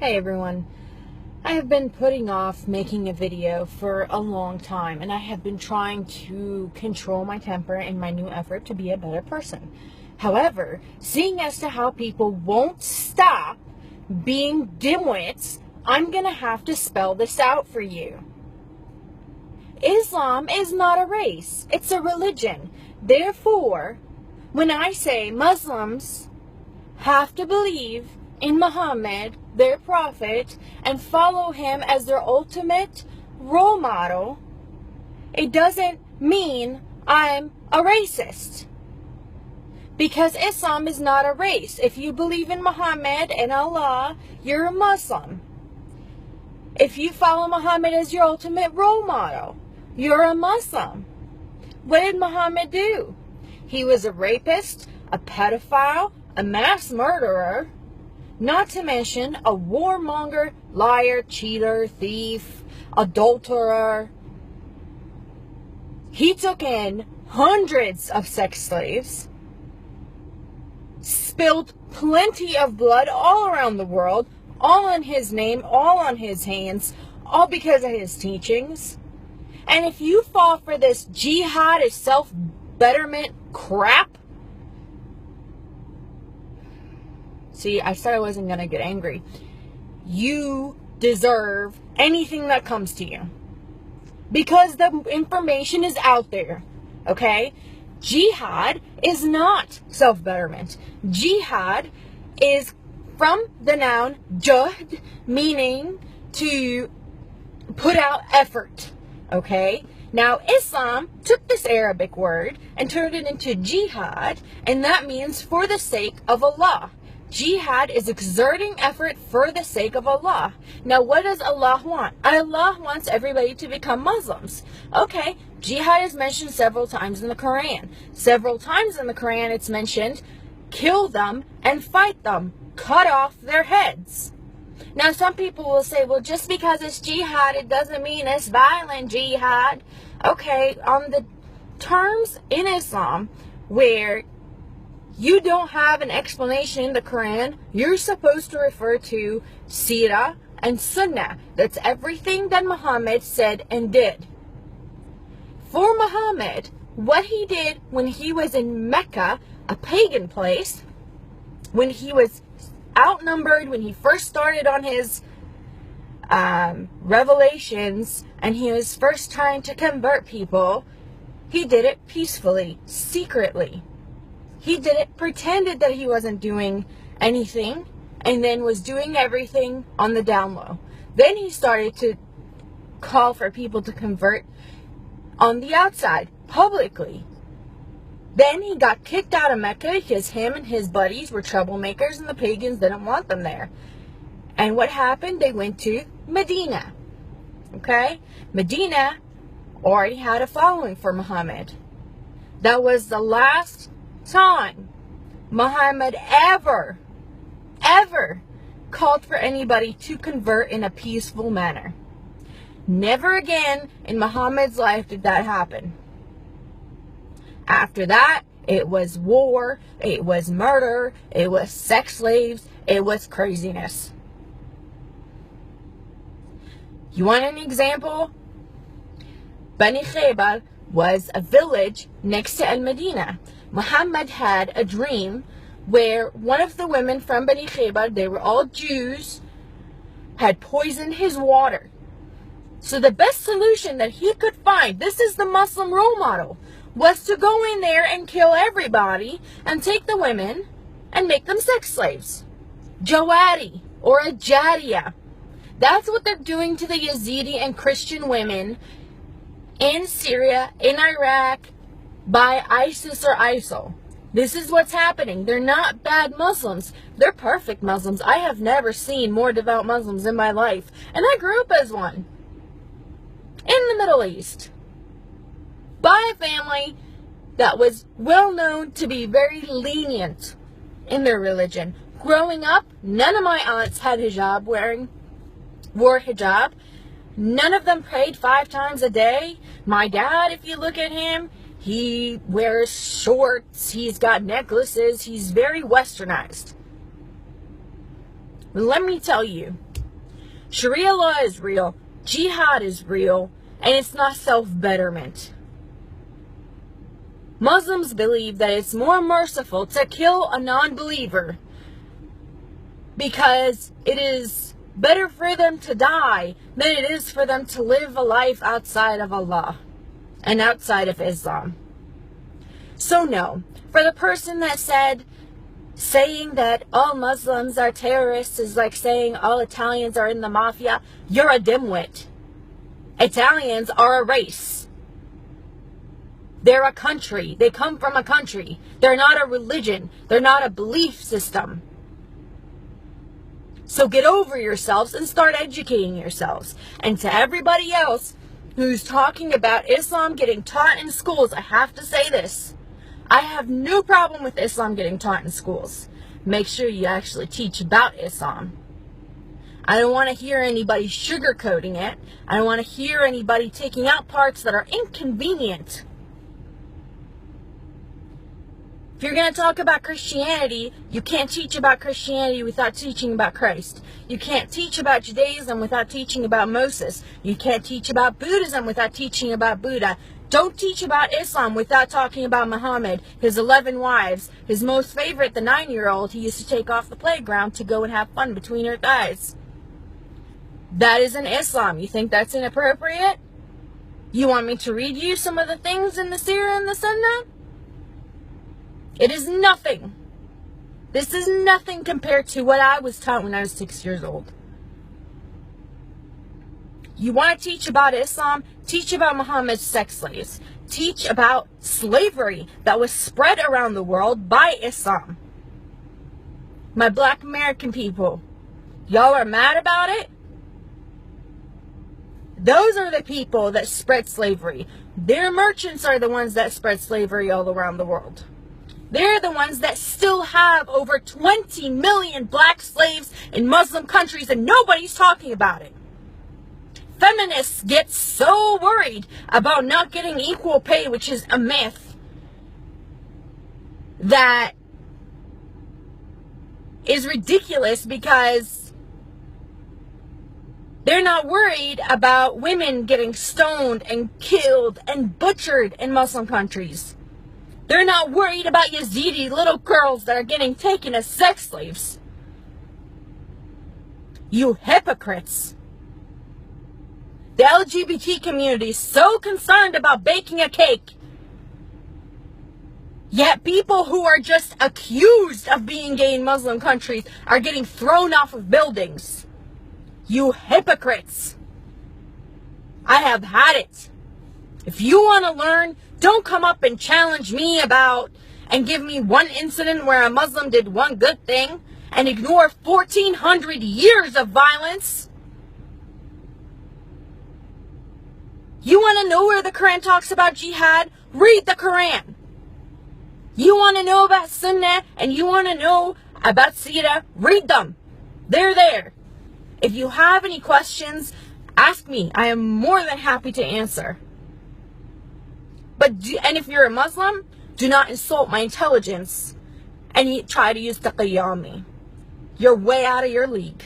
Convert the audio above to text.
Hey everyone, I have been putting off making a video for a long time, and I have been trying to control my temper in my new effort to be a better person. However, seeing as to how people won't stop being dimwits, I'm gonna have to spell this out for you. Islam is not a race, it's a religion. Therefore, when I say Muslims have to believe in Muhammad, their prophet, and follow him as their ultimate role model, it doesn't mean I'm a racist. Because Islam is not a race. If you believe in Muhammad and Allah, you're a Muslim. If you follow Muhammad as your ultimate role model, you're a Muslim. What did Muhammad do? He was a rapist, a pedophile, a mass murderer, not to mention a warmonger, liar, cheater, thief, adulterer. He took in hundreds of sex slaves, spilled plenty of blood all around the world, all on his name, all on his hands, all because of his teachings. And if you fall for this jihad is self-betterment crap, see, I said I wasn't going to get angry. You deserve anything that comes to you. Because the information is out there. Okay? Jihad is not self-betterment. Jihad is from the noun juhd, meaning to put out effort. Okay? Now, Islam took this Arabic word and turned it into jihad, and that means for the sake of Allah. Jihad is exerting effort for the sake of Allah. Now, what does Allah want? Allah wants everybody to become Muslims. Okay, jihad is mentioned several times in the Quran. Several times in the Quran it's mentioned, kill them and fight them. Cut off their heads. Now, some people will say, well, just because it's jihad, it doesn't mean it's violent jihad. Okay, on the terms in Islam where you don't have an explanation in the Quran, you're supposed to refer to Sirah and Sunnah. That's everything that Muhammad said and did. For Muhammad, what he did when he was in Mecca, a pagan place, when he was outnumbered, when he first started on his revelations and he was first trying to convert people, he did it peacefully, secretly. He did it, pretended that he wasn't doing anything, and then was doing everything on the down low. Then he started to call for people to convert on the outside, publicly. Then he got kicked out of Mecca because him and his buddies were troublemakers and the pagans didn't want them there. And what happened? They went to Medina. Okay? Medina already had a following for Muhammad. That was the last time Muhammad ever called for anybody to convert in a peaceful manner. Never again in Muhammad's life did that happen. After that, it was war, it was murder, it was sex slaves, it was craziness. You want an example? Bani Khaybar was a village next to Al-Medina. Muhammad had a dream where one of the women from Bani Khaybar, they were all Jews, had poisoned his water. So the best solution that he could find, this is the Muslim role model, was to go in there and kill everybody and take the women and make them sex slaves. Jawari or a Jariya. That's what they're doing to the Yazidi and Christian women in Syria, in Iraq, by ISIS or ISIL. This is what's happening. They're not bad Muslims. They're perfect Muslims. I have never seen more devout Muslims in my life. And I grew up as one. In the Middle East. By a family that was well known to be very lenient in their religion. Growing up, none of my aunts had wore hijab. None of them prayed 5 times a day. My dad, if you look at him, he wears shorts, he's got necklaces, he's very westernized. Let me tell you, Sharia law is real. Jihad is real. And it's not self-betterment. Muslims believe that it's more merciful to kill a non-believer because it is better for them to die than it is for them to live a life outside of Allah and outside of Islam. So no, for the person that said saying that all Muslims are terrorists is like saying all Italians are in the mafia, you're a dimwit. Italians are a race. They're a country. They come from a country. They're not a religion. They're not a belief system. So get over yourselves and start educating yourselves. And to everybody else who's talking about Islam getting taught in schools, I have to say this. I have no problem with Islam getting taught in schools. Make sure you actually teach about Islam. I don't want to hear anybody sugarcoating it. I don't want to hear anybody taking out parts that are inconvenient. If you're going to talk about Christianity, you can't teach about Christianity without teaching about Christ. You can't teach about Judaism without teaching about Moses. You can't teach about Buddhism without teaching about Buddha. Don't teach about Islam without talking about Muhammad, his 11 wives, his most favorite, the 9-year-old he used to take off the playground to go and have fun between her thighs. That isn't Islam. You think that's inappropriate? You want me to read you some of the things in the Sirah and the Sunnah? It is nothing. This is nothing compared to what I was taught when I was 6 years old. You want to teach about Islam? Teach about Muhammad's sex slaves. Teach about slavery that was spread around the world by Islam. My black American people, y'all are mad about it? Those are the people that spread slavery. Their merchants are the ones that spread slavery all around the world. They're the ones that still have over 20 million black slaves in Muslim countries and nobody's talking about it. Feminists get so worried about not getting equal pay, which is a myth, that is ridiculous because they're not worried about women getting stoned and killed and butchered in Muslim countries. They're not worried about Yazidi little girls that are getting taken as sex slaves. You hypocrites. The LGBT community is so concerned about baking a cake. Yet people who are just accused of being gay in Muslim countries are getting thrown off of buildings. You hypocrites. I have had it. If you want to learn, don't come up and challenge me about and give me one incident where a Muslim did one good thing and ignore 1,400 years of violence. You want to know where the Quran talks about jihad? Read the Quran. You want to know about Sunnah and you want to know about Sirah? Read them. They're there. If you have any questions, ask me. I am more than happy to answer. And if you're a Muslim, do not insult my intelligence and try to use taqiyya on me. You're way out of your league.